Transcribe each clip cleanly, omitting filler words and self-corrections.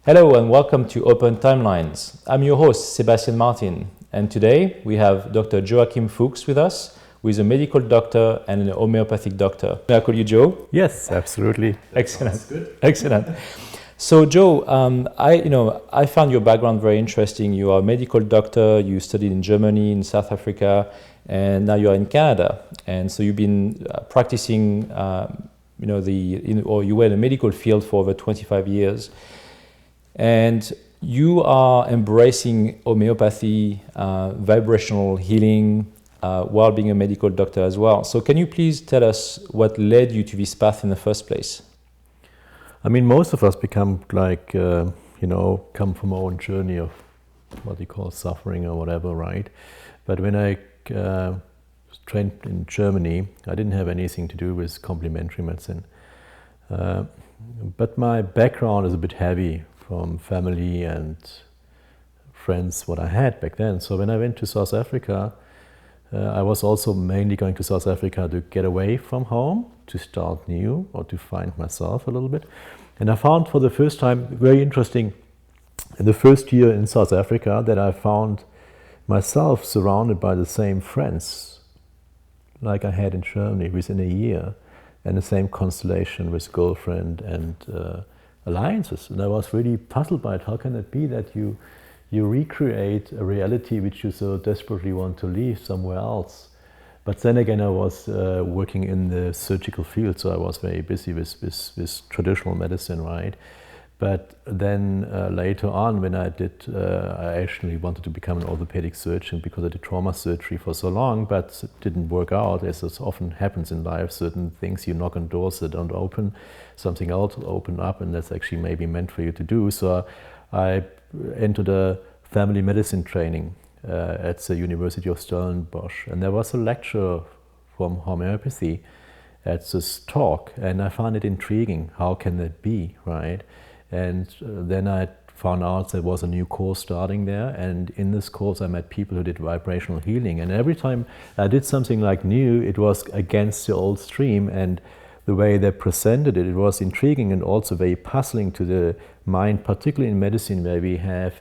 Hello and welcome to Open Timelines. I'm your host, Sebastian Martin, and today we have Dr. Joachim Fuchs with us, who is a medical doctor and an homeopathic doctor. May I call you Joe? Yes, absolutely. Excellent. Excellent. So, Joe, I found your background very interesting. You are a medical doctor. You studied in Germany, in South Africa, and now you are in Canada. And so you've been practicing, or you were in the medical field for over 25 years. And you are embracing homeopathy, vibrational healing, while being a medical doctor as well. So can you please tell us what led you to this path in the first place? I mean, most of us come from our own journey of what you call suffering or whatever, right? But when I trained in Germany, I didn't have anything to do with complementary medicine. But my background is a bit heavy from family and friends, what I had back then. So when I went to South Africa, I was also mainly going to South Africa to get away from home, to start new, or to find myself a little bit. And I found for the first time, very interesting, in the first year in South Africa, that I found myself surrounded by the same friends like I had in Germany within a year, and the same constellation with girlfriend and alliances. And I was really puzzled by it. How can it be that you recreate a reality which you so desperately want to leave somewhere else? But then again, I was working in the surgical field, so I was very busy with traditional medicine, right? But then later on, when I actually wanted to become an orthopedic surgeon because I did trauma surgery for so long, but it didn't work out, as it often happens in life. Certain things, you knock on doors that don't open, something else will open up, and that's actually maybe meant for you to do. So I entered a family medicine training at the University of Stellenbosch, and there was a lecture from homeopathy at this talk, and I found it intriguing. How can that be, right? And then I found out there was a new course starting there, and in this course I met people who did vibrational healing, and every time I did something like new, it was against the old stream, and the way they presented it, it was intriguing and also very puzzling to the mind, particularly in medicine, where we have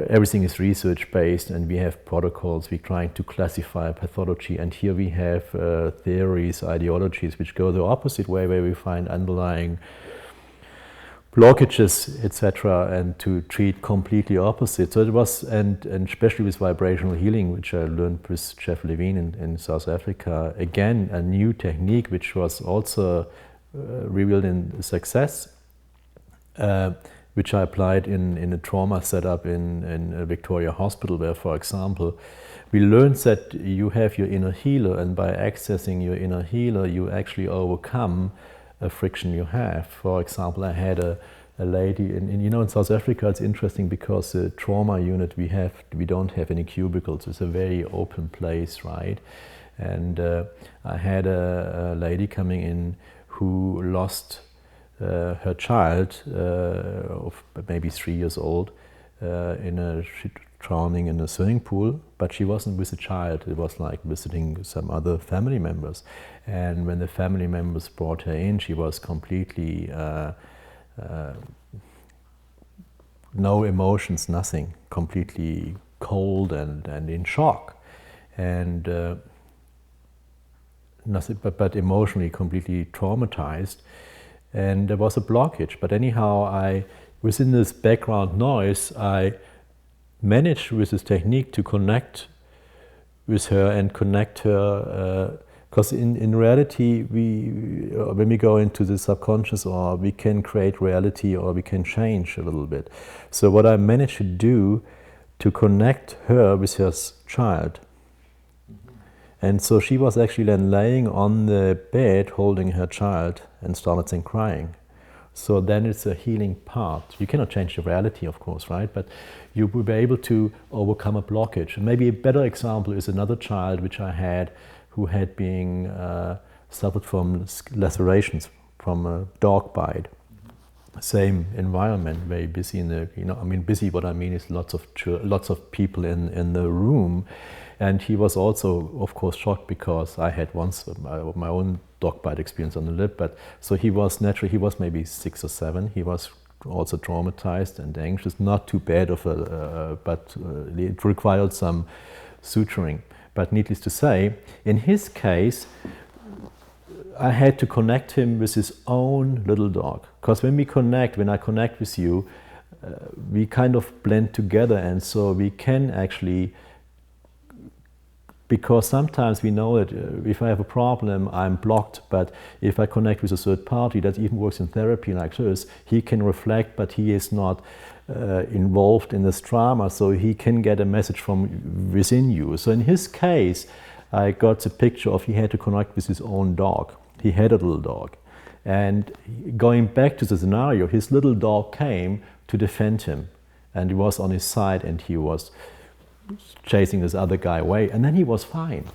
everything is research based and we have protocols, we're trying to classify pathology, and here we have theories, ideologies which go the opposite way, where we find underlying blockages, etc., and to treat completely opposite. So it was, and especially with vibrational healing, which I learned with Jeff Levine in South Africa, again, a new technique which was also revealed in success, which I applied in a trauma setup in Victoria Hospital, where, for example, we learned that you have your inner healer, and by accessing your inner healer, you actually overcome a friction you have. For example, I had a lady in South Africa. It's interesting because the trauma unit we don't have any cubicles. It's a very open place, right? And I had a lady coming in who lost her child of maybe 3 years old drowning in a swimming pool, but she wasn't with the child. It was like visiting some other family members. And when the family members brought her in, she was completely no emotions, nothing, completely cold and in shock, and nothing, but emotionally completely traumatized. And there was a blockage. But anyhow, within this background noise, I managed with this technique to connect with her and connect her, because in reality, when we go into the subconscious, or we can create reality, or we can change a little bit. So what I managed to do to connect her with her child. And so she was actually then laying on the bed holding her child and started then crying. So then it's a healing part. You cannot change the reality, of course, right? But you will be able to overcome a blockage. And maybe a better example is another child which I had who had been suffered from lacerations from a dog bite. Same environment, very busy busy, what I mean is lots of people in the room. And he was also, of course, shocked because I had once my own dog bite experience on the lip. But so he was maybe 6 or 7. He was also traumatized and anxious. Not too bad of but it required some suturing. But needless to say, in his case, I had to connect him with his own little dog. Because when I connect with you, we kind of blend together, and so we can actually, because sometimes we know that if I have a problem, I'm blocked, but if I connect with a third party, that even works in therapy like this, he can reflect, but he is not involved in this trauma, so he can get a message from within you. So in his case, I got the picture of he had to connect with his own dog. He had a little dog. And going back to the scenario, his little dog came to defend him, and he was on his side, and he was chasing this other guy away, and then he was fine.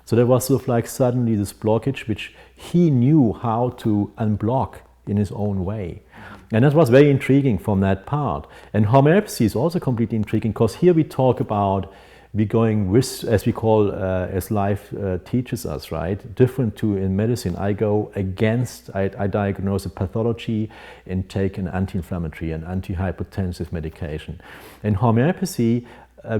So there was sort of like suddenly this blockage which he knew how to unblock in his own way. And that was very intriguing from that part. And homeopathy is also completely intriguing, because here we talk about we going with, as we call, as life teaches us, right? Different to in medicine, I go against, I diagnose a pathology and take an anti-inflammatory and antihypertensive medication. In homeopathy,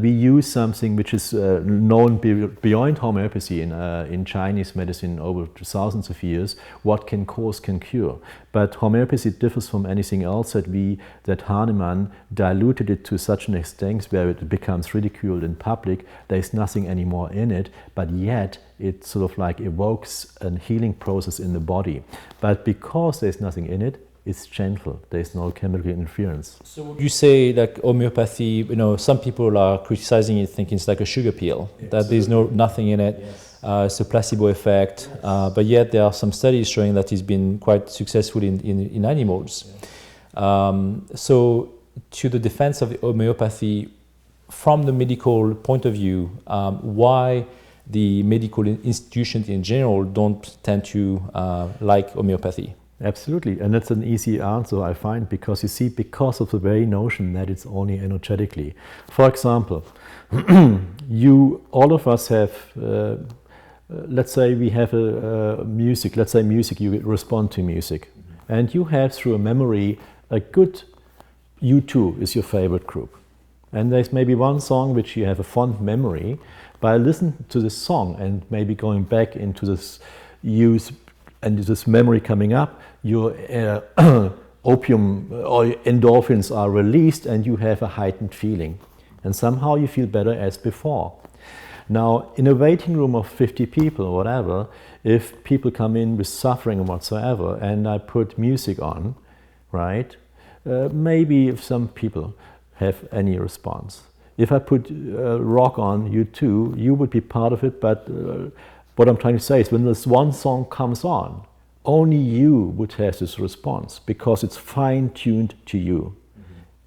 we use something which is known beyond homeopathy in Chinese medicine over thousands of years. What can cause can cure. But homeopathy differs from anything else that Hahnemann diluted it to such an extent where it becomes ridiculed in public. There is nothing anymore in it, but yet it sort of like evokes a healing process in the body. But because there's nothing in it, it's gentle. There's no chemical interference. So would you say like homeopathy, some people are criticizing it, thinking it's like a sugar pill, that there's nothing in it, it's a placebo effect, but yet there are some studies showing that it's been quite successful in animals. So to the defense of homeopathy, from the medical point of view, why the medical institutions in general don't tend to like homeopathy? Absolutely, and that's an easy answer, I find, because you see, because of the very notion that it's only energetically. For example, all of us have, let's say we have a music, you respond to music, and you have through a memory a good, U2 is your favorite group. And there's maybe one song which you have a fond memory, but I listen to this song and maybe going back into this use and this memory coming up, your opium or endorphins are released and you have a heightened feeling. And somehow you feel better as before. Now, in a waiting room of 50 people or whatever, if people come in with suffering or whatsoever, and I put music on, right, maybe if some people have any response. If I put rock on, U2, you would be part of it, but what I'm trying to say is when this one song comes on, only you would have this response because it's fine-tuned to you.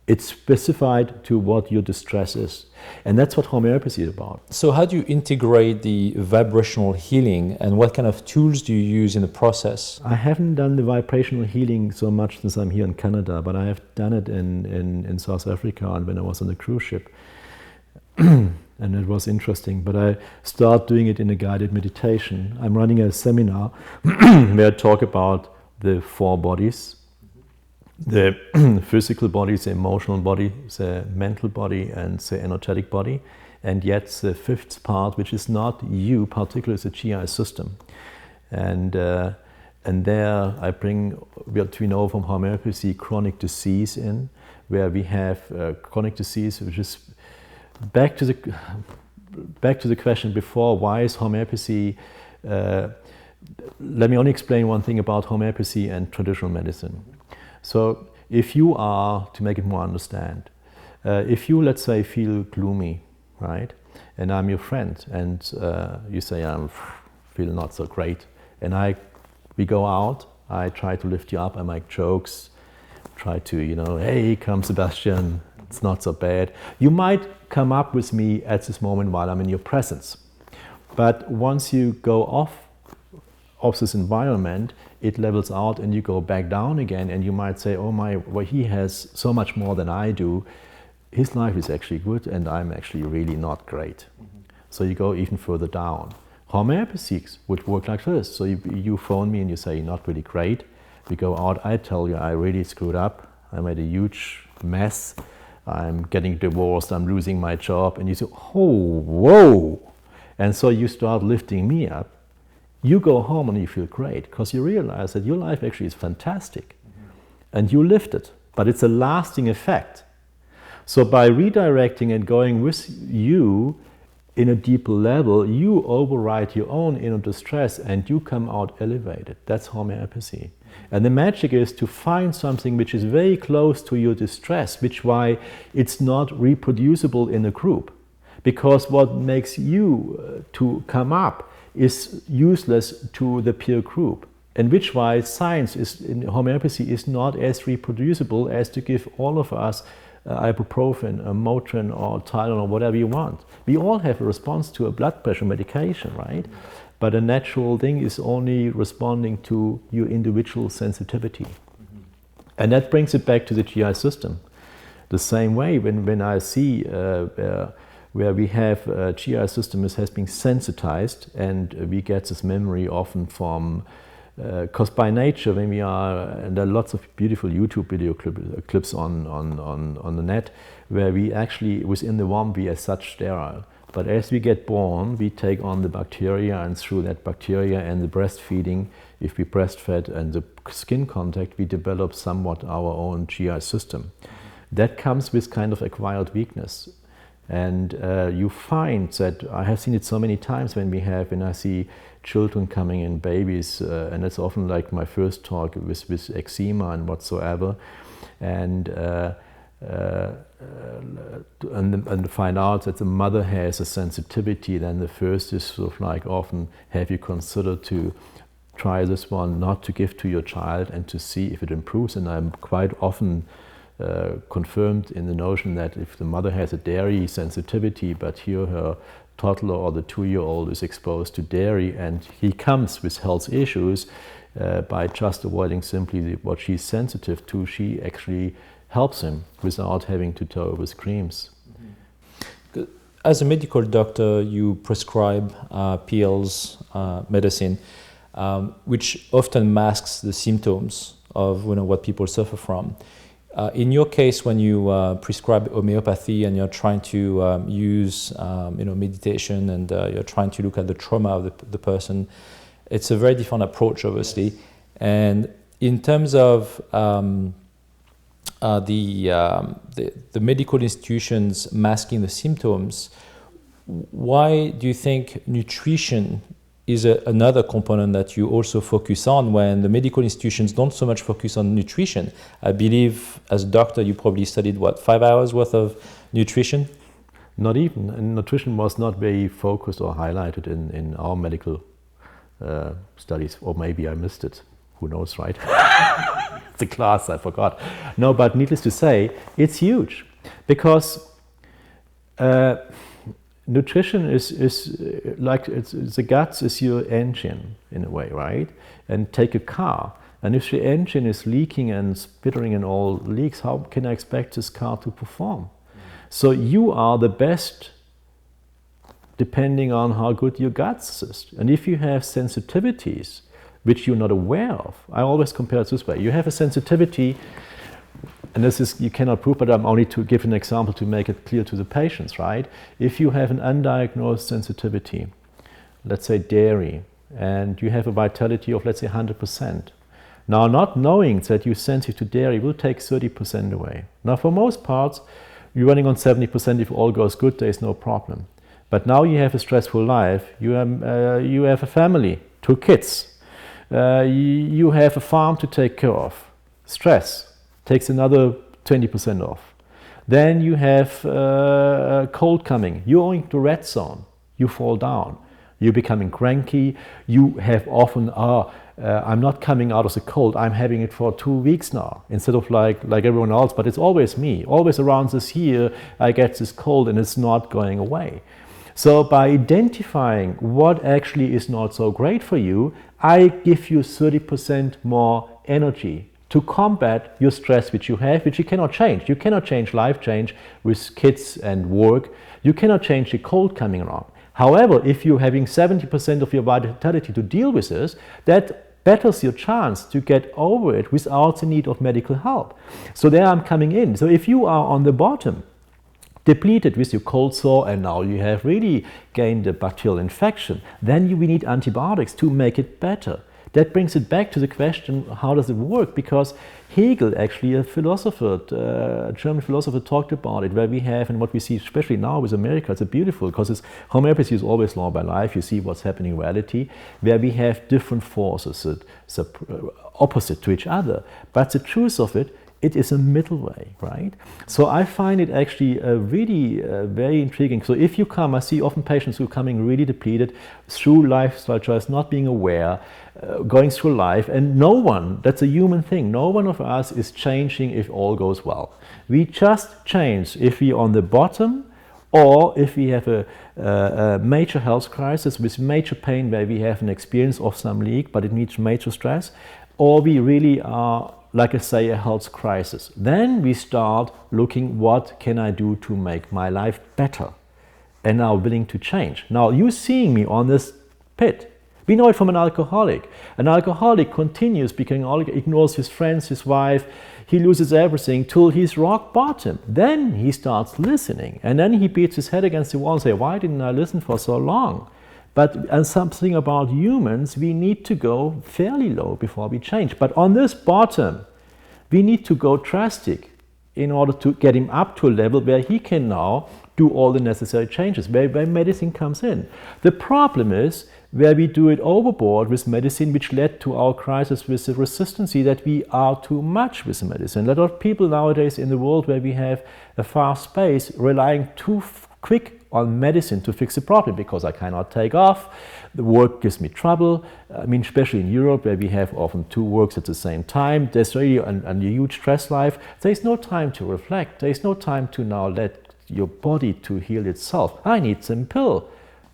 It's specified to what your distress is. And that's what homeopathy is about. So how do you integrate the vibrational healing, and what kind of tools do you use in the process? I haven't done the vibrational healing so much since I'm here in Canada, but I have done it in South Africa and when I was on the cruise ship. And it was interesting, but I start doing it in a guided meditation. I'm running a seminar where I talk about the four bodies, the physical body, the emotional body, the mental body, and the energetic body. And yet the fifth part, which is not you, particularly the GI system. And there I bring what we know from homeopathy, chronic disease in, where we have chronic disease, which is back to the question before, why is homeopathy, let me only explain one thing about homeopathy and traditional medicine. So if you are, to make it more understand, if you, let's say, feel gloomy, right, and I'm your friend, and you say, I feel not so great, and we go out, I try to lift you up, I make jokes, try to, hey, come Sebastian, it's not so bad. You might come up with me at this moment while I'm in your presence. But once you go off of this environment, it levels out and you go back down again, and you might say, oh my, well, he has so much more than I do. His life is actually good and I'm actually really not great. So you go even further down. Homeopathy would work like this. So you phone me and you say, you're not really great. We go out, I tell you, I really screwed up. I made a huge mess. I'm getting divorced, I'm losing my job. And you say, oh, whoa. And so you start lifting me up. You go home and you feel great because you realize that your life actually is fantastic. And you lift it, but it's a lasting effect. So by redirecting and going with you in a deeper level, you override your own inner distress and you come out elevated. That's homeopathy. And the magic is to find something which is very close to your distress, which why it's not reproducible in a group. Because what makes you to come up is useless to the peer group. And which why science is, in homeopathy is not as reproducible as to give all of us ibuprofen, a Motrin or Tylenol or whatever you want. We all have a response to a blood pressure medication, right? But a natural thing is only responding to your individual sensitivity. And that brings it back to the GI system. The same way when I see where we have GI system has been sensitized and we get this memory often from because by nature, when we are, and there are lots of beautiful YouTube video clips on the net, where we actually, within the womb, we are such sterile. But as we get born, we take on the bacteria, and through that bacteria and the breastfeeding, if we breastfed and the skin contact, we develop somewhat our own GI system. That comes with kind of acquired weakness. And you find that, I have seen it so many times when I see children coming in, babies, and it's often like my first talk with eczema and whatsoever, and find out that the mother has a sensitivity. Then the first is sort of like, often, have you considered to try this one not to give to your child and to see if it improves? And I'm quite often confirmed in the notion that if the mother has a dairy sensitivity, but here her toddler or the 2-year-old is exposed to dairy and he comes with health issues, by just avoiding simply what she's sensitive to, she actually helps him without having to tow with creams. As a medical doctor, you prescribe pills, medicine, which often masks the symptoms of what people suffer from. In your case, when you prescribe homeopathy and you're trying to use meditation and you're trying to look at the trauma of the person, it's a very different approach, obviously. And in terms of the medical institutions masking the symptoms, why do you think nutrition is another component that you also focus on when the medical institutions don't so much focus on nutrition? I believe as a doctor you probably studied 5 hours worth of nutrition? Not even, and nutrition was not very focused or highlighted in our medical studies, or maybe I missed it, who knows, right? It's a class, I forgot. No, but needless to say, it's huge because nutrition is like, the guts is your engine in a way, right? And take a car, and if the engine is leaking and sputtering and all leaks, how can I expect this car to perform? So you are the best depending on how good your guts is. And if you have sensitivities which you're not aware of, I always compare it this way. You have a sensitivity, and this is, you cannot prove, but I'm only to give an example to make it clear to the patients, right? If you have an undiagnosed sensitivity, let's say dairy, and you have a vitality of, let's say, 100%. Now, not knowing that you're sensitive to dairy will take 30% away. Now, for most parts, you're running on 70%. If all goes good, there's no problem. But now you have a stressful life, you have a family, 2 kids, you have a farm to take care of. Stress takes another 20% off. Then you have a cold coming, you're going to red zone, you fall down, you're becoming cranky, you have often, I'm not coming out of the cold, I'm having it for 2 weeks now, instead of like everyone else, but it's always me, always around this year I get this cold and it's not going away. So by identifying what actually is not so great for you, I give you 30% more energy to combat your stress which you have, which you cannot change. You cannot change life change with kids and work. You cannot change the cold coming around. However, if you're having 70% of your vitality to deal with this, that betters your chance to get over it without the need of medical help. So there I'm coming in. So if you are on the bottom, depleted with your cold sore, and now you have really gained a bacterial infection, then we need antibiotics to make it better. That brings it back to the question, how does it work? Because Hegel, actually a philosopher, a German philosopher, talked about it, where we have, and what we see especially now with America, it's beautiful, because homeopathy is always law by life. You see what's happening in reality, where we have different forces opposite to each other. But the truth of it, it is a middle way, right? So I find it actually really very intriguing. So if you come, I see often patients who are coming really depleted through lifestyle choice, not being aware, going through life, and no one, that's a human thing, no one of us is changing if all goes well. We just change if we're on the bottom, or if we have a major health crisis with major pain where we have an experience of some leak, but it needs major stress, or we really are, like I say, a health crisis. Then we start looking, what can I do to make my life better? And now willing to change. Now you seeing me on this pit. We know it from an alcoholic. An alcoholic continues becoming alcoholic, ignores his friends, his wife, he loses everything till he's rock bottom. Then he starts listening, and then he beats his head against the wall and says, why didn't I listen for so long? But something about humans, we need to go fairly low before we change. But on this bottom, we need to go drastic in order to get him up to a level where he can now do all the necessary changes, where medicine comes in. The problem is where we do it overboard with medicine, which led to our crisis with the resistance, that we are too much with the medicine. A lot of people nowadays in the world where we have a fast pace relying too quick on medicine to fix the problem, because I cannot take off, the work gives me trouble. I mean, especially in Europe where we have often two works at the same time, there's really a huge stress life. There's no time to reflect, there's no time to now let your body to heal itself. I need some pill.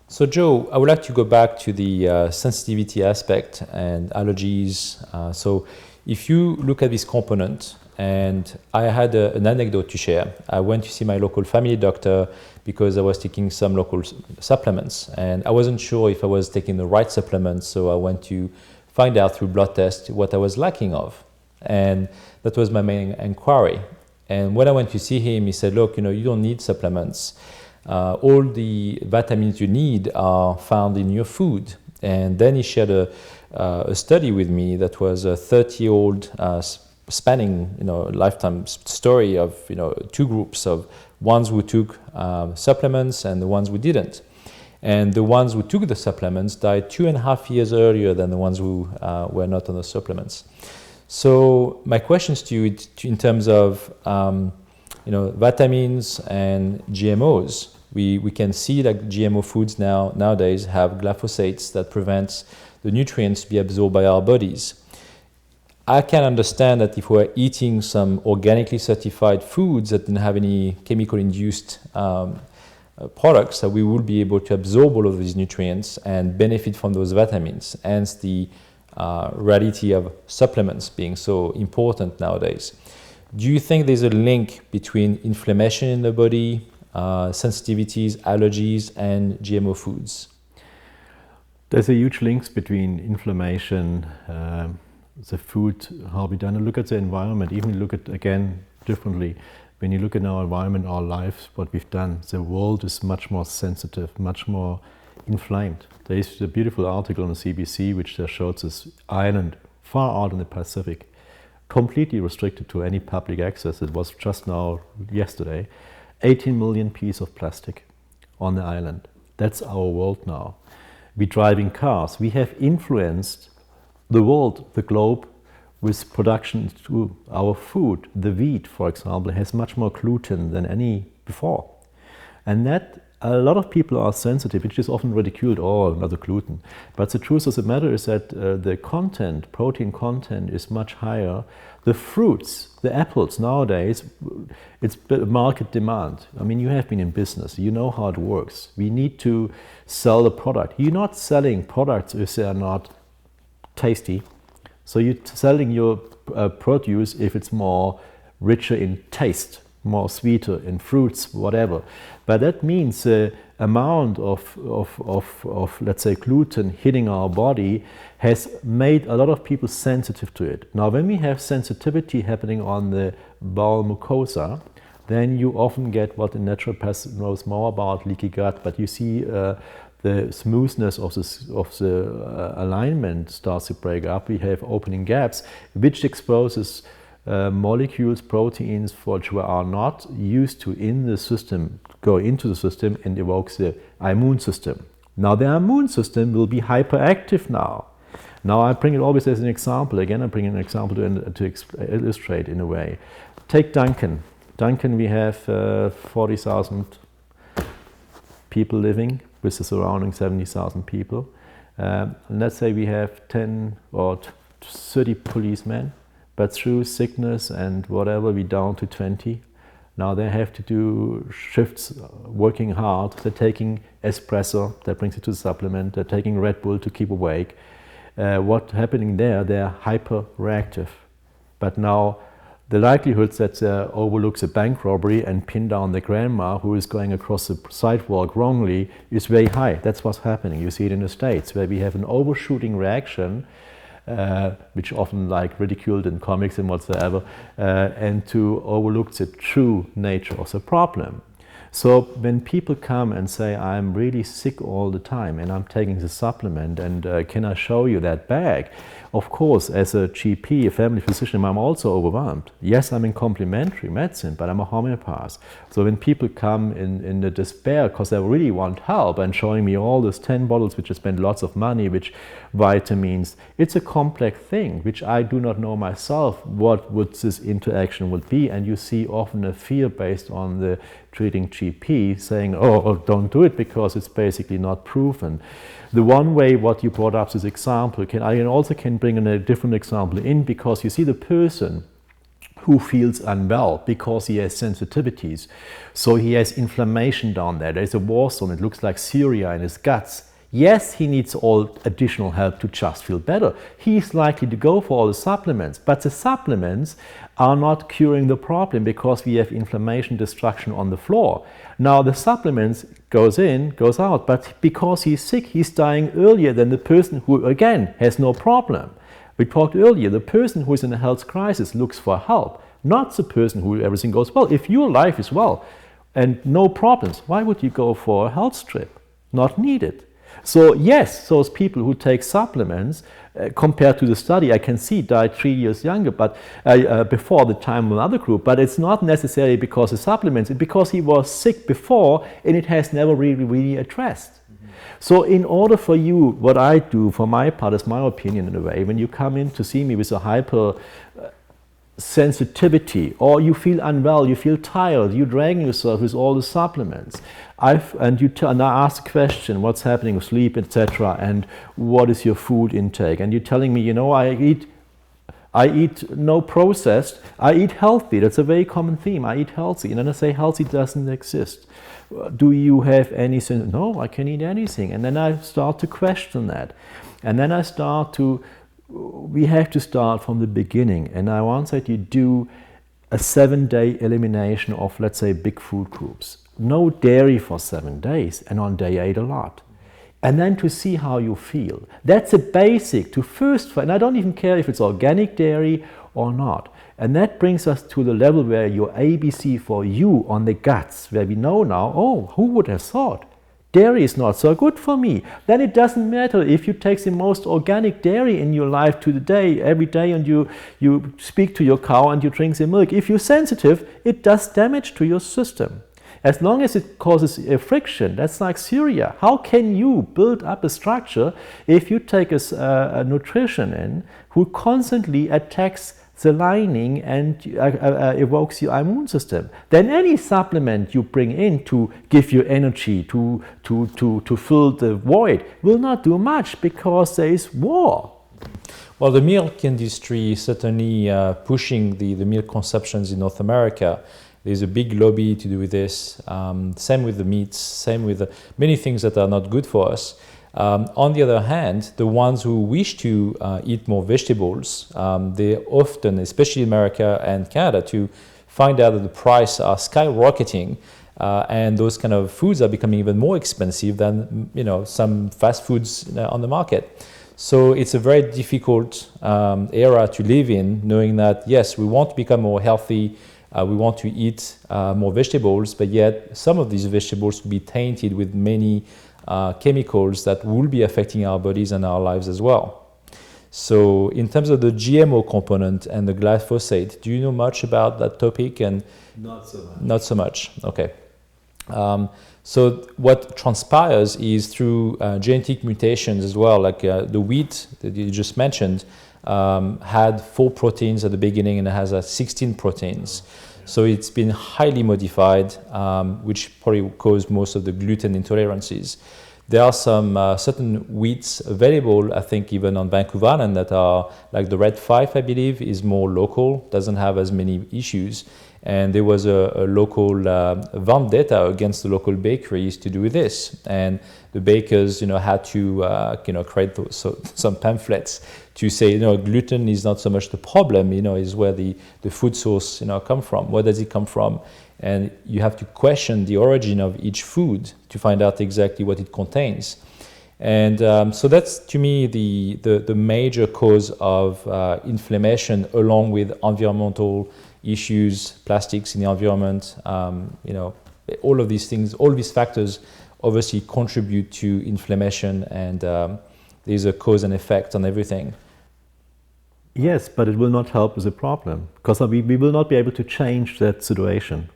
So Joe, I would like to go back to the sensitivity aspect and allergies. So if you look at this component, and I had an anecdote to share. I went to see my local family doctor because I was taking some local supplements, and I wasn't sure if I was taking the right supplements, so I went to find out through blood test what I was lacking of. And that was my main inquiry. And when I went to see him, he said, look, you don't need supplements. All the vitamins you need are found in your food. And then he shared a study with me that was a 30-year-old spanning lifetime story of two groups of ones who took supplements and the ones who didn't. And the ones who took the supplements died 2.5 years earlier than the ones who were not on the supplements. So my questions to you in terms of vitamins and GMOs, we can see that GMO foods nowadays have glyphosates that prevents the nutrients to be absorbed by our bodies. I can understand that if we're eating some organically certified foods that didn't have any chemical-induced products, that we will be able to absorb all of these nutrients and benefit from those vitamins. Hence the reality of supplements being so important nowadays. Do you think there's a link between inflammation in the body, sensitivities, allergies, and GMO foods? There's a huge link between inflammation, the food, how we done, and look at the environment. Even look at, again, differently. When you look at our environment, our lives, what we've done, the world is much more sensitive, much more inflamed. There is a beautiful article on the CBC which shows this island far out in the Pacific, completely restricted to any public access. It was just now, yesterday, 18 million pieces of plastic on the island. That's our world now. We're driving cars. We have influenced the world, the globe, with production through our food. The wheat, for example, has much more gluten than any before. And that, a lot of people are sensitive, which is often ridiculed, oh, another gluten. But the truth of the matter is that the content, protein content, is much higher. The fruits, the apples nowadays, it's market demand. I mean, you have been in business, you know how it works. We need to sell the product. You're not selling products if they are not tasty. So you're selling your produce if it's more richer in taste, more sweeter in fruits, whatever. But that means amount of let's say gluten hitting our body has made a lot of people sensitive to it. Now when we have sensitivity happening on the bowel mucosa, then you often get what the naturopath knows more about, leaky gut, but you see the smoothness of the alignment starts to break up. We have opening gaps, which exposes molecules, proteins, which are not used to in the system, go into the system and evokes the immune system. Now the immune system will be hyperactive now. Now I bring it always as an example. Again, I bring an example to illustrate in a way. Take Duncan. Duncan, we have 40,000 people living with the surrounding 70,000 people. Let's say we have 10 or 30 policemen, but through sickness and whatever, we're down to 20. Now they have to do shifts, working hard. They're taking espresso, that brings it to the supplement. They're taking Red Bull to keep awake. What's happening there? They're hyper-reactive. But now the likelihood that they overlook a bank robbery and pin down the grandma who is going across the sidewalk wrongly is very high. That's what's happening. You see it in the States, where we have an overshooting reaction, which often like ridiculed in comics and whatsoever, and to overlook the true nature of the problem. So when people come and say, I'm really sick all the time and I'm taking the supplement and can I show you that bag? Of course, as a GP, a family physician, I'm also overwhelmed. Yes, I'm in complementary medicine, but I'm a homeopath. So when people come in the despair because they really want help and showing me all these 10 bottles which I spend lots of money, which vitamins, it's a complex thing, which I do not know myself what would this interaction would be. And you see often a fear based on the treating GP saying, oh, don't do it because it's basically not proven. The one way what you brought up this example, I also can bring in a different example in, because you see the person who feels unwell because he has sensitivities. So he has inflammation down there. There's a war zone. It looks like Syria in his guts. Yes, he needs all additional help to just feel better. He's likely to go for all the supplements, but the supplements are not curing the problem because we have inflammation, destruction on the floor. Now the supplements goes in, goes out, but because he's sick, he's dying earlier than the person who, again, has no problem. We talked earlier, the person who is in a health crisis looks for help, not the person who everything goes well. If your life is well and no problems, why would you go for a health strip? Not needed. So yes, those people who take supplements, compared to the study, I can see died 3 years younger, but before the time of another group. But it's not necessarily because of supplements; it's because he was sick before, and it has never really addressed. So in order for you, what I do for my part is my opinion in a way. When you come in to see me with a hyper sensitivity, or you feel unwell, you feel tired, you're dragging yourself with all the supplements, and I ask a question, what's happening with sleep, etc., and what is your food intake? And you're telling me, I eat no processed, I eat healthy. That's a very common theme. I eat healthy. And then I say healthy doesn't exist. Do you have anything? No, I can eat anything. And then I start to question that. And then we have to start from the beginning. And I want that you do a 7-day elimination of, let's say, big food groups. No dairy for 7 days, and on day 8 a lot. And then to see how you feel. That's a basic to first, and I don't even care if it's organic dairy or not. And that brings us to the level where your ABC for you on the guts, where we know now, oh, who would have thought? Dairy is not so good for me. Then it doesn't matter if you take the most organic dairy in your life to the day, every day, and you speak to your cow and you drink the milk. If you're sensitive, it does damage to your system. As long as it causes a friction, that's like Syria. How can you build up a structure if you take a nutrition in who constantly attacks the lining and evokes your immune system? Then any supplement you bring in to give you energy, to fill the void, will not do much because there is war. Well, the milk industry is certainly pushing the milk consumptions in North America. There's a big lobby to do with this. Same with the meats, same with many things that are not good for us. On the other hand, the ones who wish to eat more vegetables, they often, especially in America and Canada, to find out that the prices are skyrocketing. And those kind of foods are becoming even more expensive than some fast foods on the market. So it's a very difficult era to live in, knowing that yes, we want to become more healthy, we want to eat more vegetables, but yet some of these vegetables will be tainted with many chemicals that will be affecting our bodies and our lives as well. So in terms of the GMO component and the glyphosate, do you know much about that topic? And not so much. Not so much. Okay. So what transpires is through genetic mutations as well, like the wheat that you just mentioned had 4 proteins at the beginning and it has 16 proteins. So it's been highly modified, which probably caused most of the gluten intolerances. There are some certain wheats available, I think even on Vancouver Island, that are like the Red 5, I believe, is more local, doesn't have as many issues. And there was a local vendetta against the local bakeries to do this. And the bakers, had to, create some pamphlets to say, gluten is not so much the problem, is where the food source, come from. Where does it come from? And you have to question the origin of each food to find out exactly what it contains. And so that's, to me, the major cause of inflammation, along with environmental issues, plastics in the environment, all of these things, all these factors obviously contribute to inflammation, and there's a cause and effect on everything. Yes, but it will not help with the problem, because we will not be able to change that situation.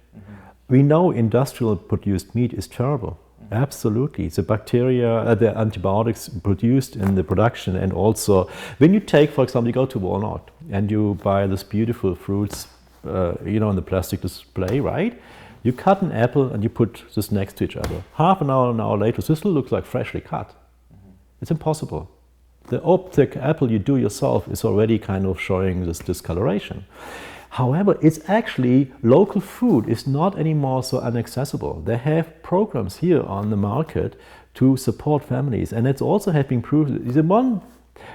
We know industrial produced meat is terrible. Absolutely. The bacteria, the antibiotics produced in the production, and also when you take, for example, you go to Walmart and you buy this beautiful fruits, on the plastic display, right? You cut an apple and you put this next to each other. Half an hour later, this looks like freshly cut. It's impossible. The apple you do yourself is already kind of showing this discoloration. However, it's actually local food is not anymore so inaccessible. They have programs here on the market to support families, and it's also have been proved.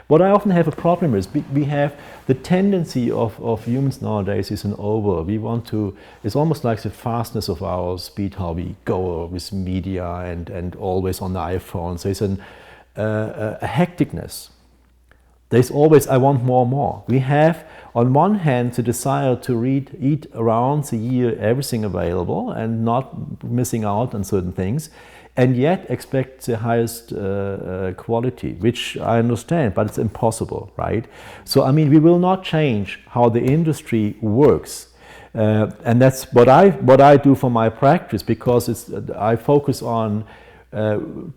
What I often have a problem is we have the tendency of humans nowadays is it's almost like the fastness of our speed, how we go with media and always on the iPhone. So it's a hecticness. There's always, I want more and more. We have, on one hand, the desire to eat around the year everything available and not missing out on certain things, and yet expect the highest quality, which I understand, but it's impossible, right? So, we will not change how the industry works. And that's what I do for my practice, because I focus on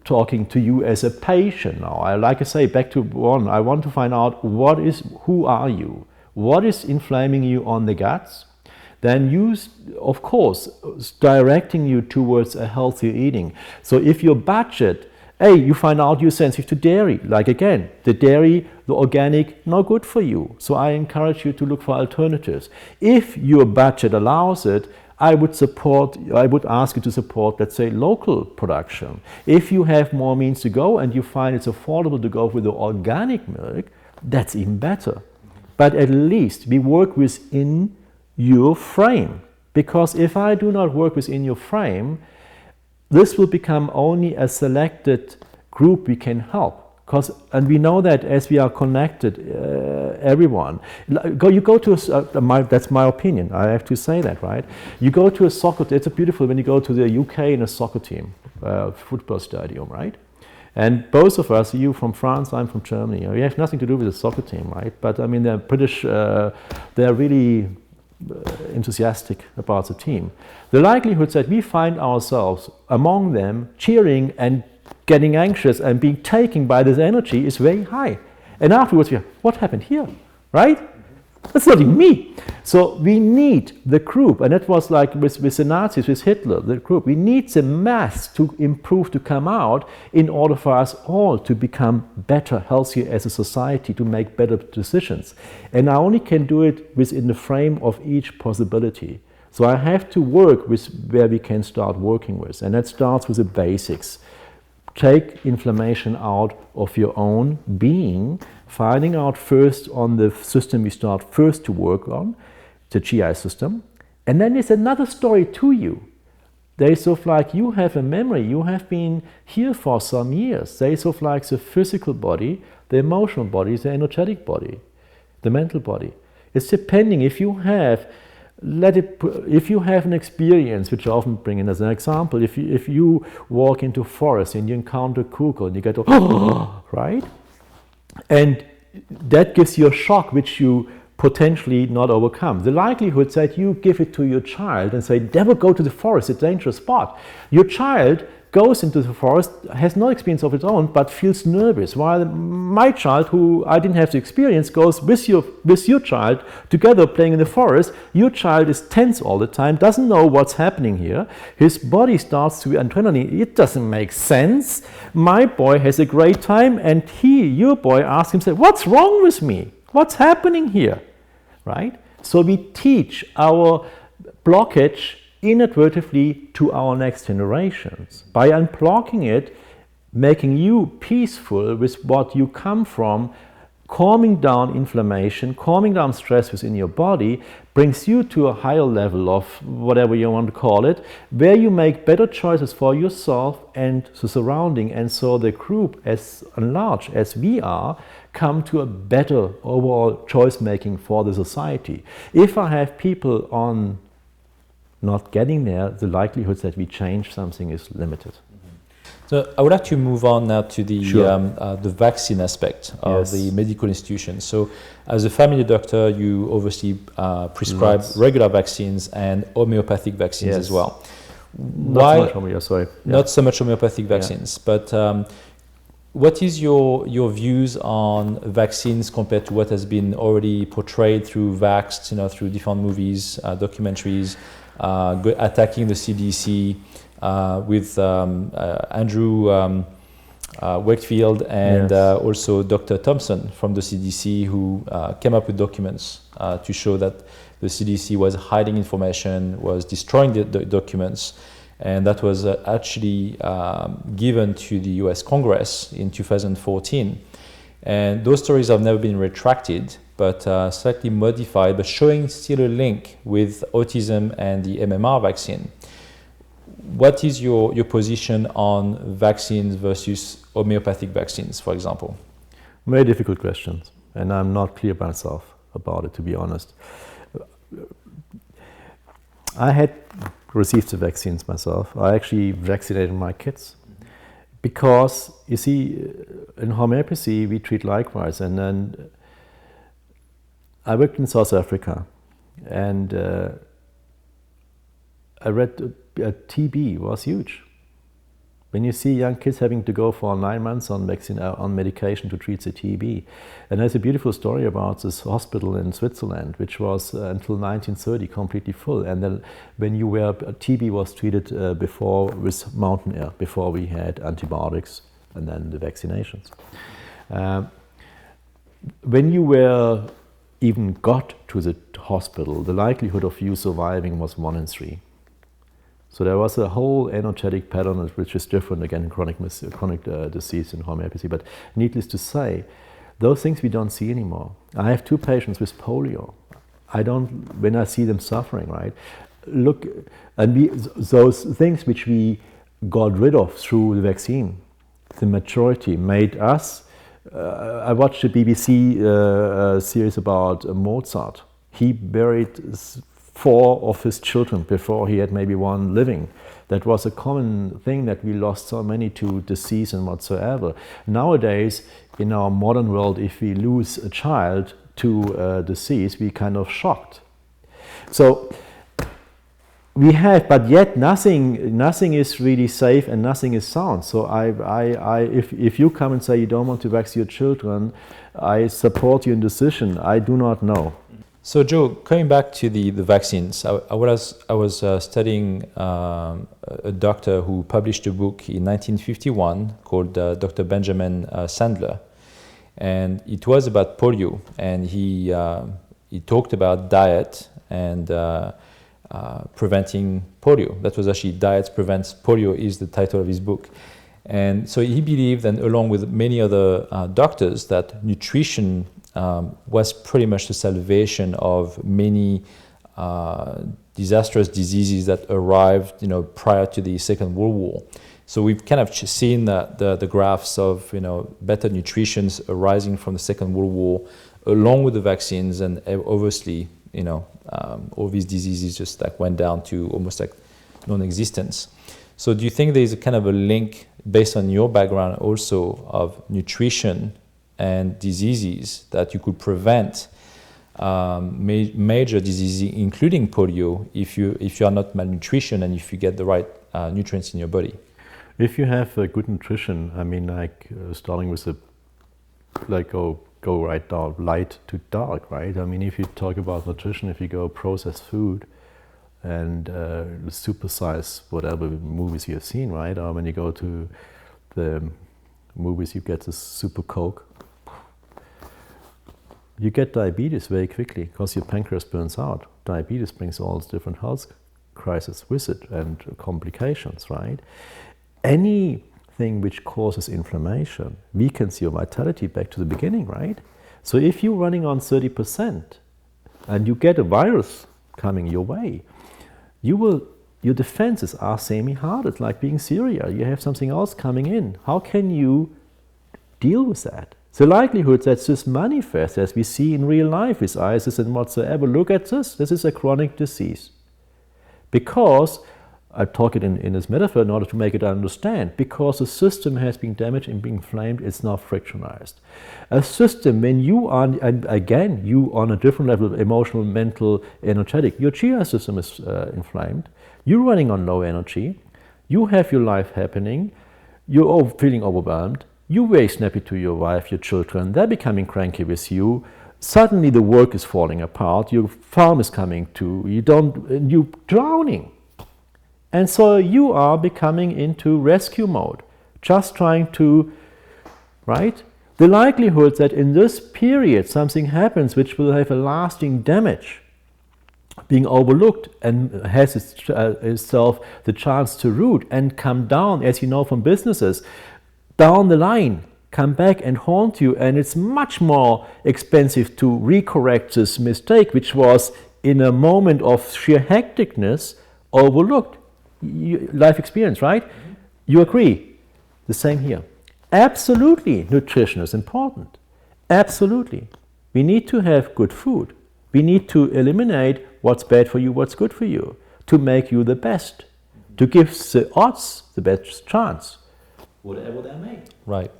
talking to you as a patient now. Like I say, back to one, I want to find out who are you? What is inflaming you on the guts? Then use, of course, directing you towards a healthier eating. So if your budget, you find out you're sensitive to dairy, like again, the dairy, the organic, not good for you. So I encourage you to look for alternatives. If your budget allows it, I would ask you to support, let's say, local production. If you have more means to go and you find it's affordable to go with the organic milk, that's even better. But at least we work within your frame. Because if I do not work within your frame, this will become only a selected group we can help. And we know that as we are connected, everyone. You go to that's my opinion. I have to say that, right? You go to a soccer. It's beautiful when you go to the UK in a soccer team, football stadium, right? And both of us, you from France, I'm from Germany. We have nothing to do with the soccer team, right? But they're British. They're really enthusiastic about the team. The likelihood that we find ourselves among them cheering and getting anxious and being taken by this energy is very high. And afterwards what happened here, right? That's not even me. So we need the group, and that was like with the Nazis, with Hitler, the group. We need the mass to improve, to come out, in order for us all to become better, healthier as a society, to make better decisions. And I only can do it within the frame of each possibility. So I have to work with where we can start working with, and that starts with the basics. Take inflammation out of your own being, finding out first on the system you start first to work on, the GI system. And then there's another story to you. They sort of like, you have a memory, you have been here for some years. They sort of like the physical body, the emotional body, the energetic body, the mental body. It's depending if you have, if you have an experience, which I often bring in as an example, if you walk into a forest and you encounter a cougar and you get, right? And that gives you a shock which you potentially not overcome. The likelihood that you give it to your child and say, never go to the forest, it's a dangerous spot. Your child goes into the forest, has no experience of its own, but feels nervous. While my child, who I didn't have the experience, goes with your child, together playing in the forest. Your child is tense all the time, doesn't know what's happening here. His body starts to be adrenaline. It doesn't make sense. My boy has a great time, and your boy, asks himself, what's wrong with me? What's happening here? Right? So we teach our blockage inadvertently to our next generations. By unblocking it, making you peaceful with what you come from, calming down inflammation, calming down stress within your body, brings you to a higher level of whatever you want to call it, where you make better choices for yourself and the surrounding, and so the group as large as we are come to a better overall choice making for the society. If I have people on not getting there, the likelihood that we change something is limited. So I would like to move on now to the the vaccine aspect of Yes. the medical institution. So as a family doctor, you obviously prescribe regular vaccines and homeopathic vaccines as well. Not so much homeopathic, sorry. Not so much homeopathic vaccines, but what is your views on vaccines compared to what has been already portrayed through Vaxxed, through different movies, documentaries, attacking the CDC with Andrew Wakefield and also Dr. Thompson from the CDC, who came up with documents to show that the CDC was hiding information, was destroying the documents. And that was actually given to the US Congress in 2014. And those stories have never been retracted, but slightly modified, but showing still a link with autism and the MMR vaccine. What is your position on vaccines versus homeopathic vaccines, for example? Very difficult questions, and I'm not clear myself about it, to be honest. I had received the vaccines myself. I actually vaccinated my kids because, you see, in homeopathy we treat likewise. And then I worked in South Africa, and I read TB was huge. When you see young kids having to go for 9 months on medication to treat the TB. And there's a beautiful story about this hospital in Switzerland, which was until 1930 completely full. And then when TB was treated before with mountain air, before we had antibiotics and then the vaccinations. When you even got to the hospital, the likelihood of you surviving was 1 in 3. So there was a whole energetic pattern which is different again in chronic disease in homeopathy. But needless to say, those things we don't see anymore. I have 2 patients with polio. When I see them suffering, right? Look, and those things which we got rid of through the vaccine, the majority made us. I watched a BBC series about Mozart. He buried 4 of his children before he had maybe 1 living. That was a common thing, that we lost so many to disease and whatsoever. Nowadays, in our modern world, if we lose a child to disease, we're kind of shocked. So we have, but yet nothing is really safe and nothing is sound. So if you come and say you don't want to vaccinate your children, I support your decision. I do not know. So Joe, coming back to the vaccines, I was studying a doctor who published a book in 1951 called Dr. Benjamin Sandler, and it was about polio, and he talked about diet and preventing polio. That was actually Diet Prevents Polio is the title of his book. And so he believed, and along with many other doctors, that nutrition was pretty much the salvation of many disastrous diseases that arrived, prior to the Second World War. So we've kind of seen the graphs of, better nutrition arising from the Second World War, along with the vaccines, and obviously, all these diseases just like went down to almost like non-existence. So do you think there's a kind of a link based on your background also of nutrition and diseases that you could prevent major diseases, including polio, if you are not malnutrition and if you get the right nutrients in your body? If you have good nutrition, I mean, starting with go right down, light to dark, right? I mean, if you talk about nutrition, if you go processed food and supersize whatever movies you have seen, right? Or when you go to the movies, you get this super Coke. You get diabetes very quickly because your pancreas burns out. Diabetes brings all these different health crises with it and complications, right? Anything which causes inflammation weakens your vitality back to the beginning, right? So if you're running on 30% and you get a virus coming your way, your defenses are semi-hard. It's like being Syria. You have something else coming in. How can you deal with that? The likelihood that this manifests, as we see in real life with ISIS and whatsoever, look at this. This is a chronic disease. Because I talk it in this metaphor in order to make it understand. Because the system has been damaged and been inflamed, it's now fractionized. A system, when you are, and again, you on a different level of emotional, mental, energetic, your GI system is inflamed, you're running on low energy, you have your life happening, you're feeling overwhelmed, you're very snappy to your wife, your children, they're becoming cranky with you, suddenly the work is falling apart, your farm is coming to, you're drowning. And so you are becoming into rescue mode, just trying to, right? The likelihood that in this period something happens which will have a lasting damage, being overlooked and has itself the chance to root and come down, as you know from businesses, down the line, come back and haunt you, and it's much more expensive to recorrect this mistake, which was in a moment of sheer hecticness overlooked. Life experience, right? Mm-hmm. You agree? The same here. Absolutely, nutrition is important. Absolutely. We need to have good food. We need to eliminate what's bad for you, what's good for you, to make you the best, to give the odds the best chance, whatever they may. Right.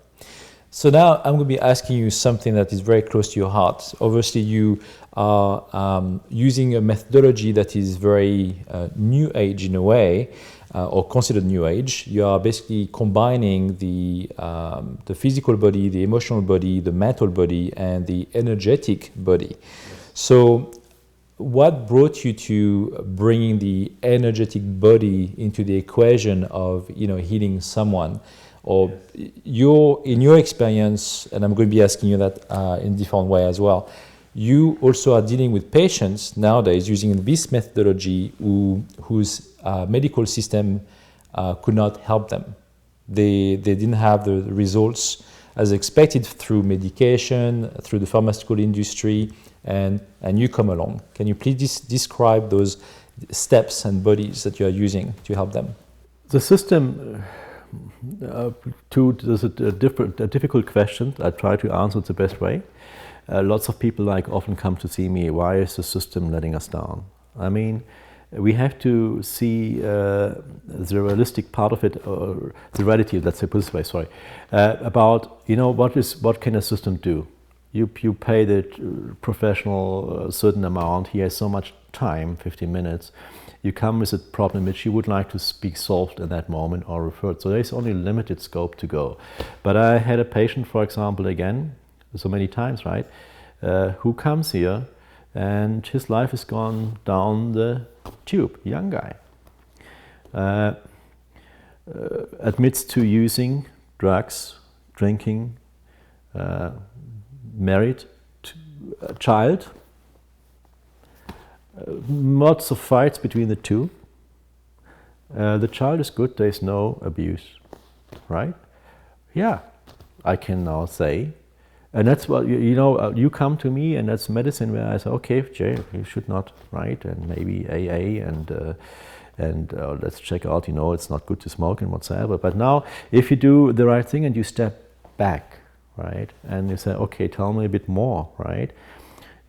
So now I'm going to be asking you something that is very close to your heart. Obviously, you are using a methodology that is very new age in a way, or considered new age. You are basically combining the physical body, the emotional body, the mental body, and the energetic body. So what brought you to bringing the energetic body into the equation of healing someone? Or in your experience, and I'm going to be asking you that in a different way as well, you also are dealing with patients nowadays using this methodology whose medical system could not help them. They didn't have the results as expected through medication, through the pharmaceutical industry, and you come along. Can you please describe those steps and bodies that you are using to help them? The system... there's a difficult question. I try to answer it the best way. Lots of people often come to see me, why is the system letting us down? I mean, we have to see the realistic part of it, or the reality, let's say put this way, sorry, about, what can a system do? You pay the professional a certain amount, he has so much time, 15 minutes, you come with a problem which you would like to be solved in that moment or referred. So there's only limited scope to go. But I had a patient, for example, again, so many times, right, who comes here and his life has gone down the tube, young guy. Admits to using drugs, drinking, married, a child, lots of fights between the two. The child is good, there's no abuse, right? Yeah, I can now say And that's what, you come to me, and that's medicine where I say, okay, Jay, you should not, right? And maybe AA, and let's check out, it's not good to smoke and whatsoever. But now, if you do the right thing and you step back, right? And you say, okay, tell me a bit more, right?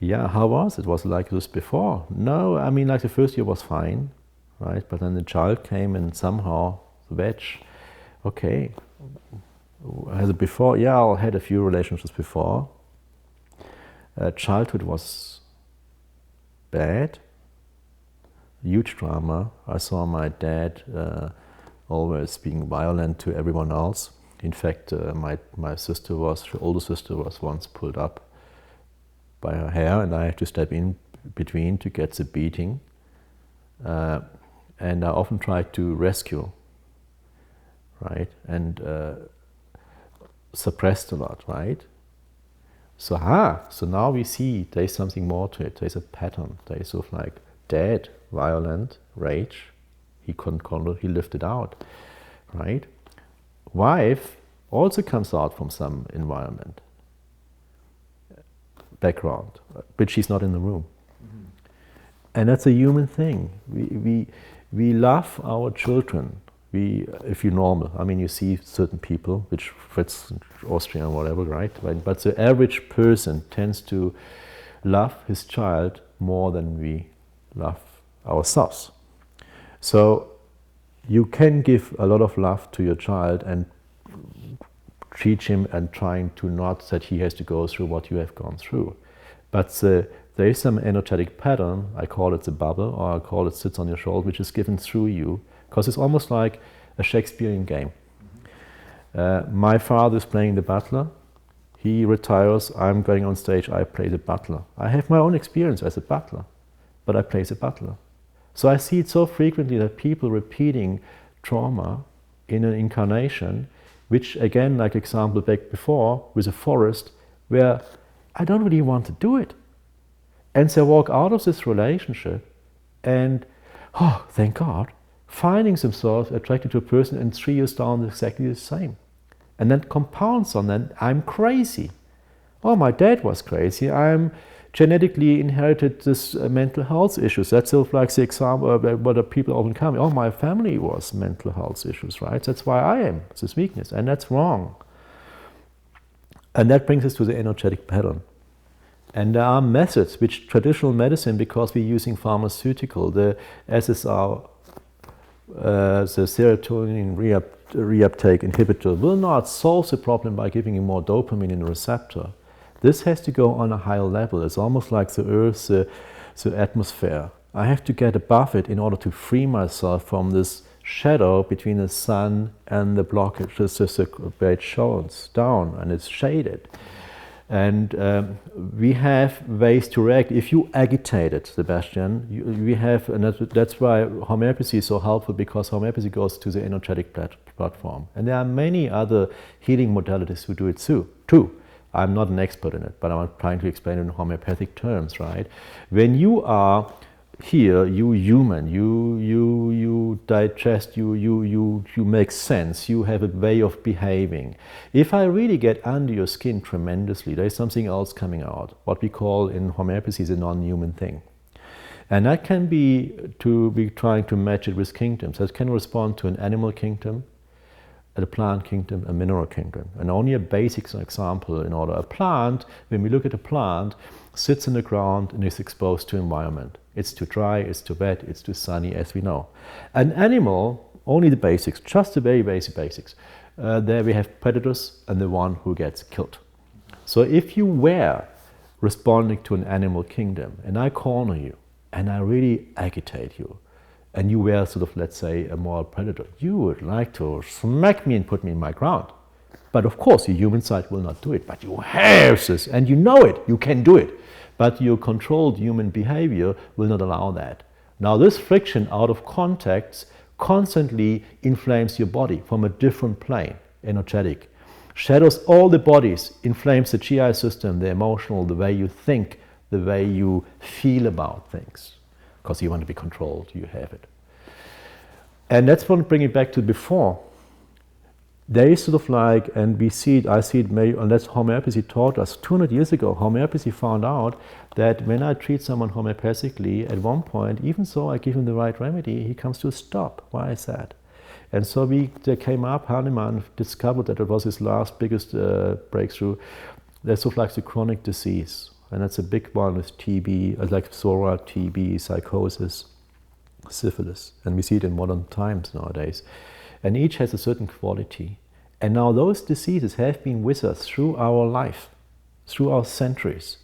Yeah, how was it? Was it like this before? No, I mean, like the first year was fine, right? But then the child came and somehow, the veg, okay, has it before? Yeah, I had a few relationships before. Childhood was bad, huge drama. I saw my dad always being violent to everyone else. In fact, my older sister was once pulled up by her hair, and I had to step in between to get the beating. And I often tried to rescue, right? And suppressed a lot, right? So now we see there's something more to it. There's a pattern. There's sort of like dad, violent, rage. He couldn't control. He lived it out, right? Wife also comes out from some environment, background, but she's not in the room. Mm-hmm. And that's a human thing. We love our children. If you're normal, I mean, you see certain people, which fits Austria or whatever, right? But the average person tends to love his child more than we love ourselves. So you can give a lot of love to your child and teach him and trying to not that he has to go through what you have gone through. But there is some energetic pattern, I call it the bubble, or I call it sits on your shoulder, which is given through you. Because it's almost like a Shakespearean game. Mm-hmm. My father is playing the butler. He retires, I'm going on stage, I play the butler. I have my own experience as a butler, but I play the butler. So I see it so frequently that people repeating trauma in an incarnation, which again, like example back before, with a forest, where I don't really want to do it. And they walk out of this relationship and, oh, thank God, finding themselves attracted to a person, and 3 years down exactly the same. And that compounds on that, I'm crazy. Oh, my dad was crazy. I'm genetically inherited this mental health issues. That's sort of like the example what the people often come. Oh, my family was mental health issues, right? That's why I am, it's this weakness. And that's wrong. And that brings us to the energetic pattern. And there are methods which traditional medicine, because we're using pharmaceutical, the SSR, the serotonin reuptake inhibitor, will not solve the problem by giving you more dopamine in the receptor. This has to go on a higher level. It's almost like the Earth, the atmosphere. I have to get above it in order to free myself from this shadow between the sun and the blockage. It's just where it shines down and it's shaded. And we have ways to react. If you agitate it, Sebastian, we have, and that's why homeopathy is so helpful, because homeopathy goes to the energetic platform. And there are many other healing modalities who do it too. I'm not an expert in it, but I'm trying to explain it in homeopathic terms, right? When you are here, you human, you digest, you make sense, you have a way of behaving. If I really get under your skin tremendously, there's something else coming out, what we call in homeopathy the non-human thing. And that can be to be trying to match it with kingdoms. That can respond to an animal kingdom, a plant kingdom, a mineral kingdom. And only a basic example in order. A plant, when we look at a plant, sits in the ground and is exposed to environment. It's too dry, it's too wet, it's too sunny, as we know. An animal, only the basics, just the very basic basics. There we have predators and the one who gets killed. So if you were responding to an animal kingdom and I corner you and I really agitate you, and you were sort of, let's say, a moral predator, you would like to smack me and put me in my ground. But of course, your human side will not do it. But you have this, and you know it, you can do it. But your controlled human behavior will not allow that. Now, this friction out of context constantly inflames your body from a different plane, energetic. Shadows all the bodies, inflames the GI system, the emotional, the way you think, the way you feel about things. Because you want to be controlled, you have it. And that's what bring it back to before. there is sort of like, and we see it, I see it maybe, unless homeopathy taught us, 200 years ago, homeopathy found out that when I treat someone homeopathically, at one point, even though I give him the right remedy, he comes to a stop. Why is that? And so they came up, Hahnemann discovered that it was his last biggest breakthrough. There's sort of like the chronic disease, and that's a big one with TB, like psoriasis, TB, psychosis, syphilis, and we see it in modern times nowadays. And each has a certain quality. And now those diseases have been with us through our life, through our centuries.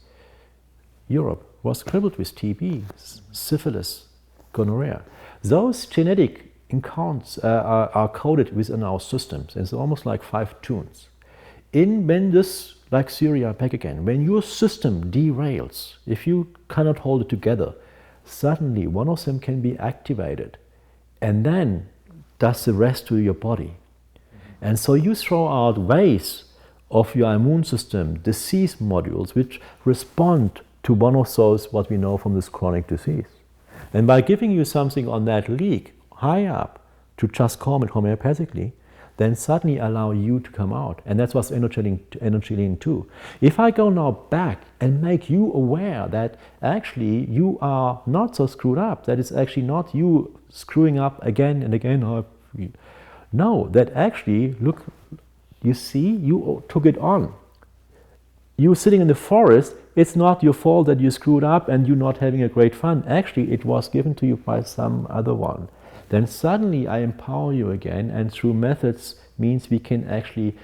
Europe was crippled with TB, syphilis, gonorrhea. Those genetic accounts are coded within our systems. It's almost like 5 tunes. When this, like Syria, back again, when your system derails, if you cannot hold it together, suddenly one of them can be activated and then does the rest to your body. And so you throw out ways of your immune system, disease modules, which respond to one of those, what we know from this chronic disease. And by giving you something on that leak, high up, to just calm it homeopathically, then suddenly allow you to come out. And that's what's energy healing too. If I go now back and make you aware that actually you are not so screwed up, that it's actually not you screwing up again and again. No, that actually, look, you see, you took it on. You sitting in the forest, it's not your fault that you screwed up and you're not having a great fun. Actually, it was given to you by some other one. Then suddenly I empower you again, and through methods means we can actually,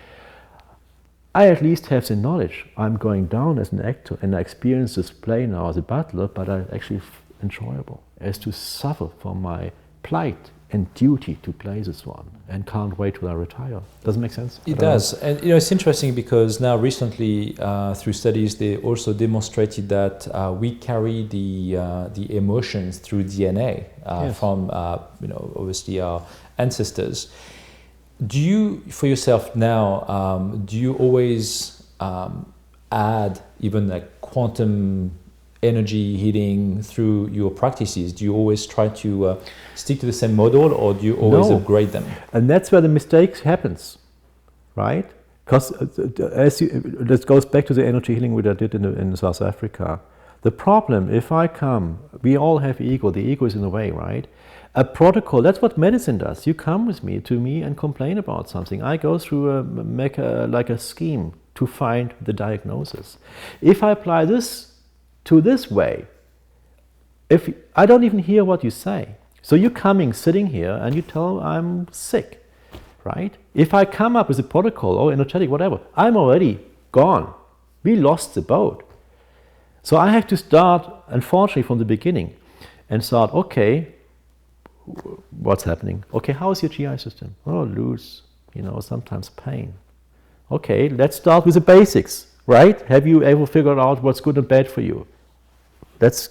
I at least have the knowledge. I'm going down as an actor and I experience this play now as a butler, but I actually enjoyable as to suffer from my plight and duty to play this one, and can't wait till I retire. Doesn't make sense? It does. And it's interesting because now recently through studies they also demonstrated that we carry the emotions through DNA Yes. from obviously our ancestors. Do you, for yourself now, do you always add even like quantum energy healing through your practices? Do you always try to stick to the same model, or do you always upgrade them? And that's where the mistake happens, right? Because this goes back to the energy healing which I did in South Africa. The problem, if I come, we all have ego. The ego is in the way, right? A protocol, that's what medicine does. You come with me to me and complain about something. I go through make a scheme to find the diagnosis. If I apply this to this way, if I don't even hear what you say. So you're coming, sitting here, and you tell I'm sick, right? If I come up with a protocol or energetic, whatever, I'm already gone. We lost the boat. So I have to start, unfortunately, from the beginning and start, okay, what's happening? Okay, how is your GI system? Oh, loose, sometimes pain. Okay, let's start with the basics, right? Have you ever figured out what's good and bad for you? That's,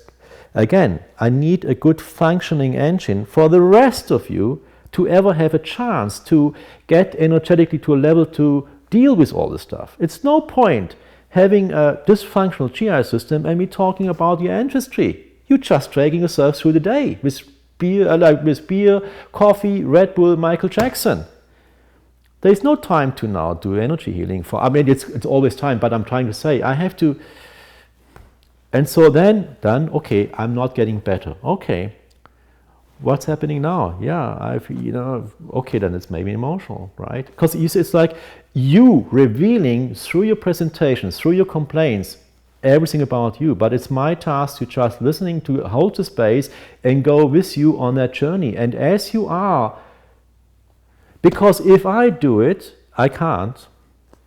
again, I need a good functioning engine for the rest of you to ever have a chance to get energetically to a level to deal with all this stuff. It's no point having a dysfunctional GI system and me talking about your ancestry. You're just dragging yourself through the day with beer, coffee, Red Bull, Michael Jackson. There's no time to now do energy healing it's always time, but I'm trying to say I have to. And so then, okay, I'm not getting better. Okay, what's happening now? Yeah, okay, then it's maybe emotional, right? Because it's like you revealing through your presentations, through your complaints, everything about you. But it's my task to just listening to hold the space and go with you on that journey. And as you are, because if I do it, I can't.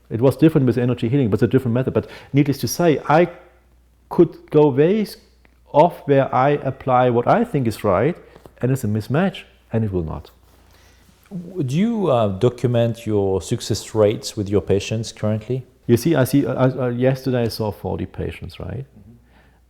It was different with energy healing, but it's a different method. But needless to say, I could go ways off where I apply what I think is right, and it's a mismatch, and it will not. Do you document your success rates with your patients currently? You see, yesterday I saw 40 patients, right?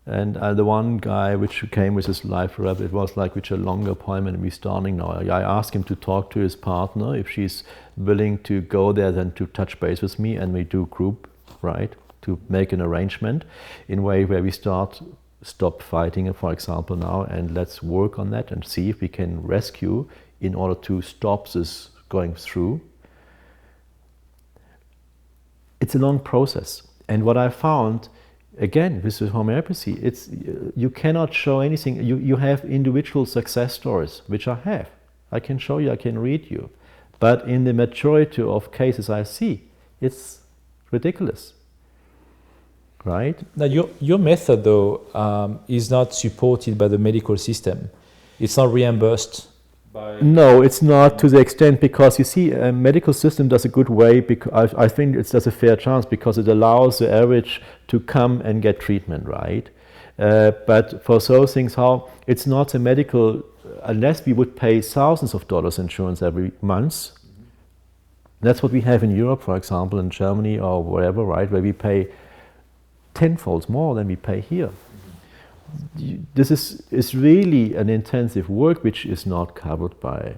And the one guy which came with his life rep, it was like with a longer appointment, we're starting now. I asked him to talk to his partner if she's willing to go there, then to touch base with me, and we do group, right? To make an arrangement in a way where we stop fighting, for example, now, and let's work on that and see if we can rescue in order to stop this going through. it's a long process. And what I found, again, with homeopathy, it's you cannot show anything. You have individual success stories, which I have. I can show you, I can read you. But in the majority of cases I see, it's ridiculous. Right? Now, your method, though, is not supported by the medical system. It's not reimbursed. No, it's not to the extent, because you see, a medical system does a good way, because I think it does a fair chance, because it allows the average to come and get treatment, right? But for those things, how it's not a medical, unless we would pay thousands of dollars insurance every month. That's what we have in Europe, for example, in Germany or wherever, right, where we pay tenfold more than we pay here. This is really an intensive work which is not covered by,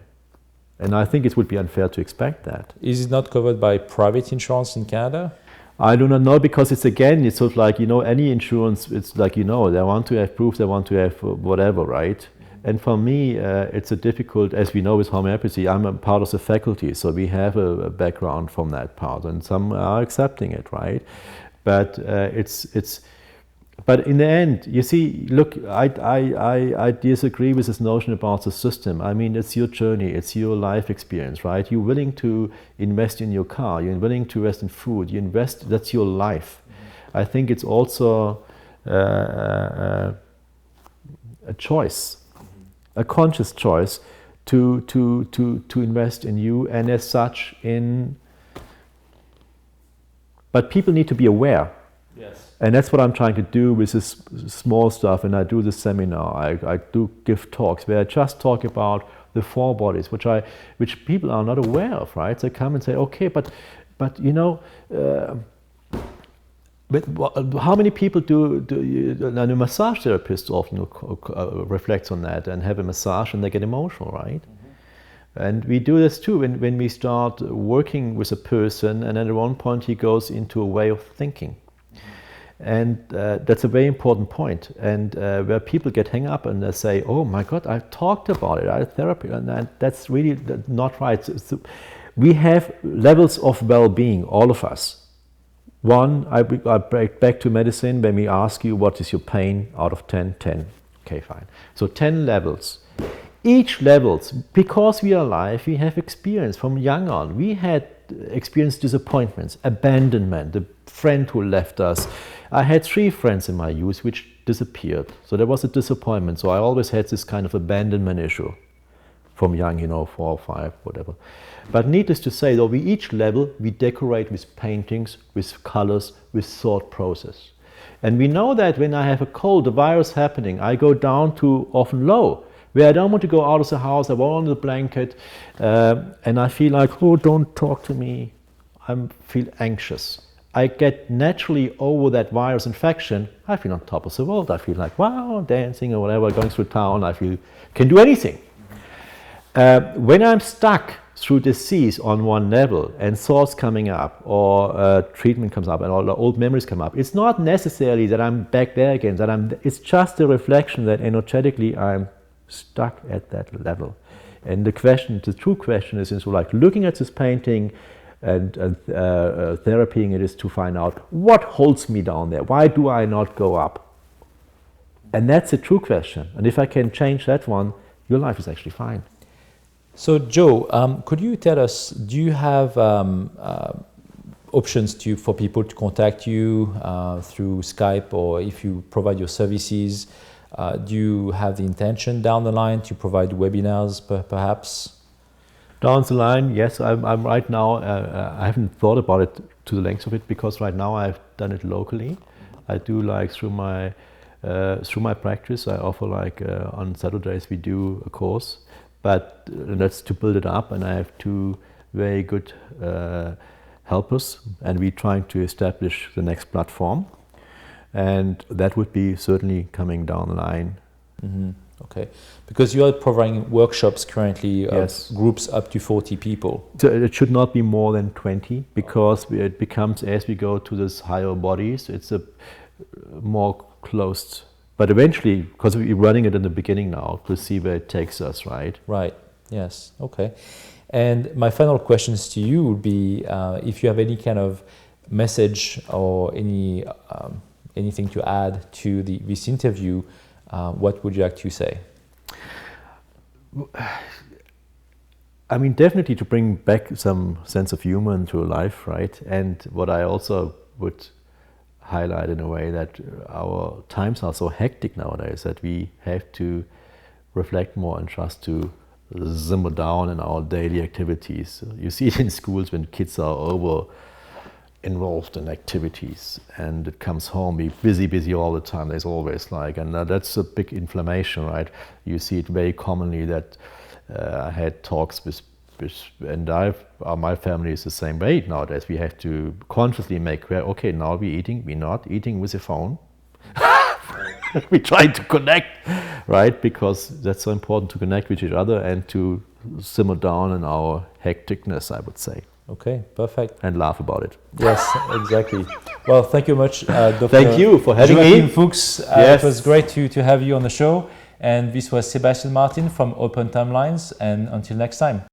and I think it would be unfair to expect that. Is it not covered by private insurance in Canada? I do not know, because it's sort of like, any insurance, it's like, they want to have proof, they want to have whatever, right? And for me, it's a difficult, as we know with homeopathy, I'm a part of the faculty, so we have a background from that part, and some are accepting it, right? But but in the end, you see, look, I disagree with this notion about the system. I mean, it's your journey, it's your life experience, right? You're willing to invest in your car, you're willing to invest in food, you invest, that's your life. I think it's also a choice, a conscious choice to invest in you, and as such but people need to be aware. Yes. And that's what I'm trying to do with this small stuff. And I do this seminar, I do give talks where I just talk about the four bodies, which people are not aware of, right? They come and say, okay, but how many people and a massage therapist often reflects on that and have a massage and they get emotional, right? And we do this too when we start working with a person, and at one point he goes into a way of thinking. And that's a very important point. And where people get hung up and they say, oh my God, I've talked about it, I had therapy, and that's really not right. We have levels of well-being, all of us. One, I break back to medicine when we ask you, what is your pain out of 10? 10. Okay, fine. So 10 levels. Each levels, because we are alive, we have experience from young on. We had experienced disappointments, abandonment, the friend who left us. I had 3 friends in my youth which disappeared. So there was a disappointment. So I always had this kind of abandonment issue from young, 4 or 5, whatever. But needless to say, though, each level we decorate with paintings, with colors, with thought process. And we know that when I have a cold, a virus happening, I go down to often low, where I don't want to go out of the house, I want on the blanket, and I feel like, oh, don't talk to me. I feel anxious. I get naturally over that virus infection. I feel on top of the world. I feel like, wow, dancing or whatever, going through town. I feel can do anything. When I'm stuck through disease on one level and thoughts coming up or treatment comes up and all the old memories come up, it's not necessarily that I'm back there again. It's just a reflection that energetically I'm stuck at that level. And the true question is like looking at this painting and therapying it is to find out what holds me down there. Why do I not go up? And that's a true question. And if I can change that one, your life is actually fine. So Joe, could you tell us, do you have options for people to contact you through Skype, or if you provide your services, do you have the intention down the line to provide webinars perhaps? Down the line, yes. I'm right now, I haven't thought about it to the length of it, because right now I've done it locally. I do like through my practice, I offer on Saturdays we do a course, but that's to build it up, and I have 2 very good helpers, and we're trying to establish the next platform, and that would be certainly coming down the line. Mm-hmm. Okay, because you are providing workshops currently of Yes. groups up to 40 people. So it should not be more than 20, because it becomes, as we go to these higher bodies, it's a more closed. But eventually, because we're running it in the beginning now, we'll see where it takes us, right? Right, yes, okay. And my final questions to you would be if you have any kind of message or anything to add to this interview, what would you like to say? I mean, definitely to bring back some sense of humor into life, right? And what I also would highlight in a way that our times are so hectic nowadays that we have to reflect more and trust to simmer down in our daily activities. You see it in schools when kids are over involved in activities and it comes home, be busy all the time. There's always and that's a big inflammation, right? You see it very commonly that I had talks with and my family is the same way nowadays. We have to consciously make clear, okay, now we're not eating with a phone. We try to connect, right? Because that's so important to connect with each other and to simmer down in our hecticness, I would say. Okay, perfect. And laugh about it. Yes, exactly. Well, thank you much, Dr. Thank you for having Joachim me. Fuchs. Yes. It was great to have you on the show. And this was Sebastian Martin from Open Timelines. And until next time.